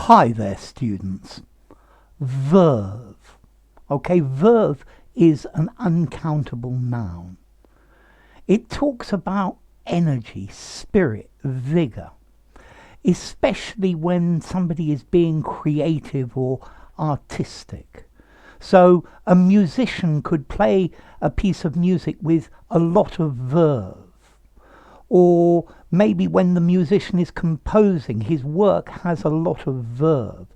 Hi there, students. Verve. Okay, verve is an uncountable noun. It talks about energy, spirit, vigor, especially when somebody is being creative or artistic. So a musician could play a piece of music with a lot of verve. Or maybe when the musician is composing, his work has a lot of verve.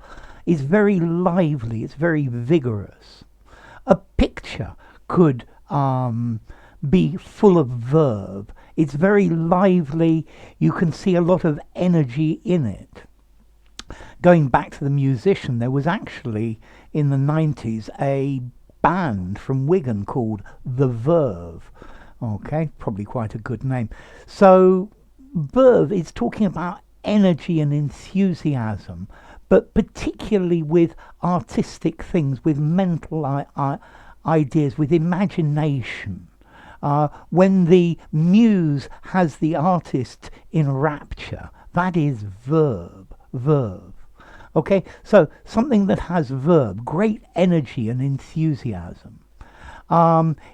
It's very lively, it's very vigorous. A picture could be full of verve. It's very lively, you can see a lot of energy in it. Going back to the musician, there was actually in the 90s a band from Wigan called the Verve. Okay, probably quite a good name. So verve is talking about energy and enthusiasm, but particularly with artistic things, with mental ideas, with imagination. When the muse has the artist in rapture, that is verve. Okay, so something that has verve, great energy and enthusiasm.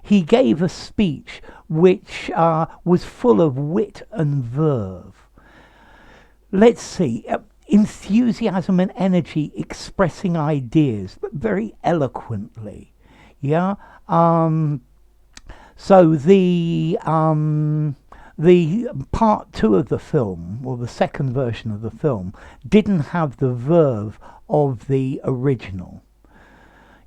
He gave a speech which was full of wit and verve. Let's see, enthusiasm and energy, expressing ideas, but very eloquently. Yeah. So the part two of the film, or the second version of the film, didn't have the verve of the original.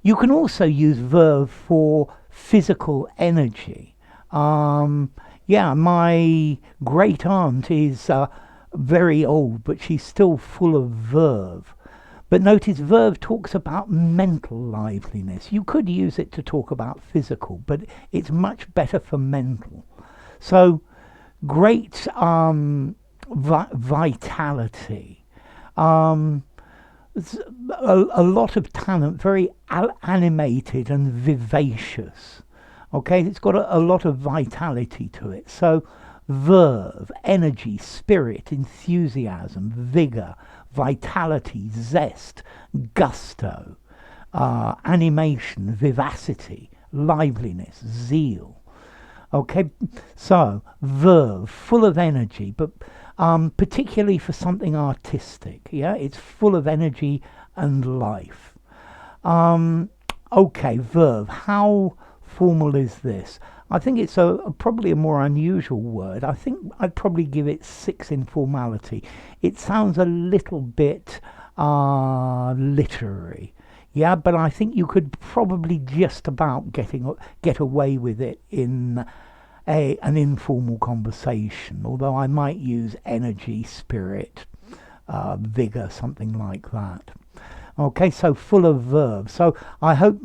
You can also use verve for physical energy. Yeah, my great aunt is very old, but she's still full of verve. But notice verve talks about mental liveliness. You could use it to talk about physical, but it's much better for mental. So great vitality. A lot of talent, very animated and vivacious. Okay, it's got a lot of vitality to it. So verve, energy, spirit, enthusiasm, vigor, vitality, zest, gusto, animation, vivacity, liveliness, zeal. Okay, so verve, full of energy, but particularly for something artistic. Yeah, it's full of energy and life. Okay, verve, how formal is this? I think it's probably a more unusual word. I think I'd probably give it 6 in formality. It sounds a little bit literary. Yeah, but I think you could probably just about get away with it in an informal conversation, although I might use energy, spirit, vigor, something like that. Okay, so full of verve. So I hope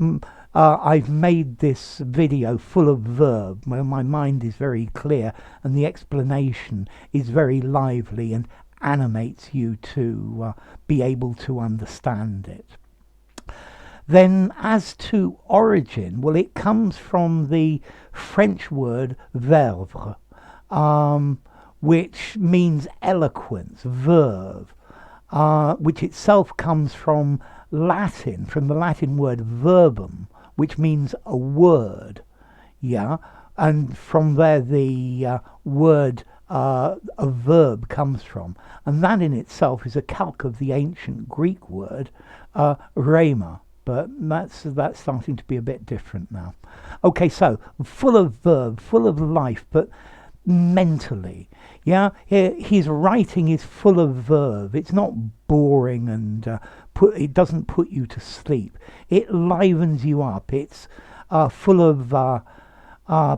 I've made this video full of verve, where my mind is very clear and the explanation is very lively and animates you to be able to understand it. Then as to origin, well, it comes from the French word verve, which means eloquence, verve, which itself comes from the Latin word verbum, which means a word. Yeah, and from there the word a verb comes from, and that in itself is a calque of the ancient Greek word rhema. But that's starting to be a bit different now. Okay, so full of verve, full of life, but mentally. Yeah, his writing is full of verve. It's not boring and it doesn't put you to sleep. It livens you up. It's full of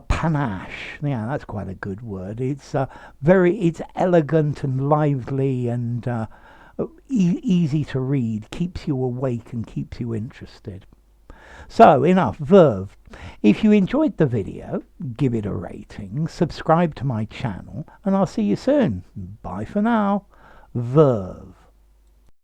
panache. Yeah, that's quite a good word. It's it's elegant and lively and easy to read, keeps you awake and keeps you interested. So enough verve. If you enjoyed the video, give it a rating, subscribe to my channel, and I'll see you soon. Bye for now. Verve.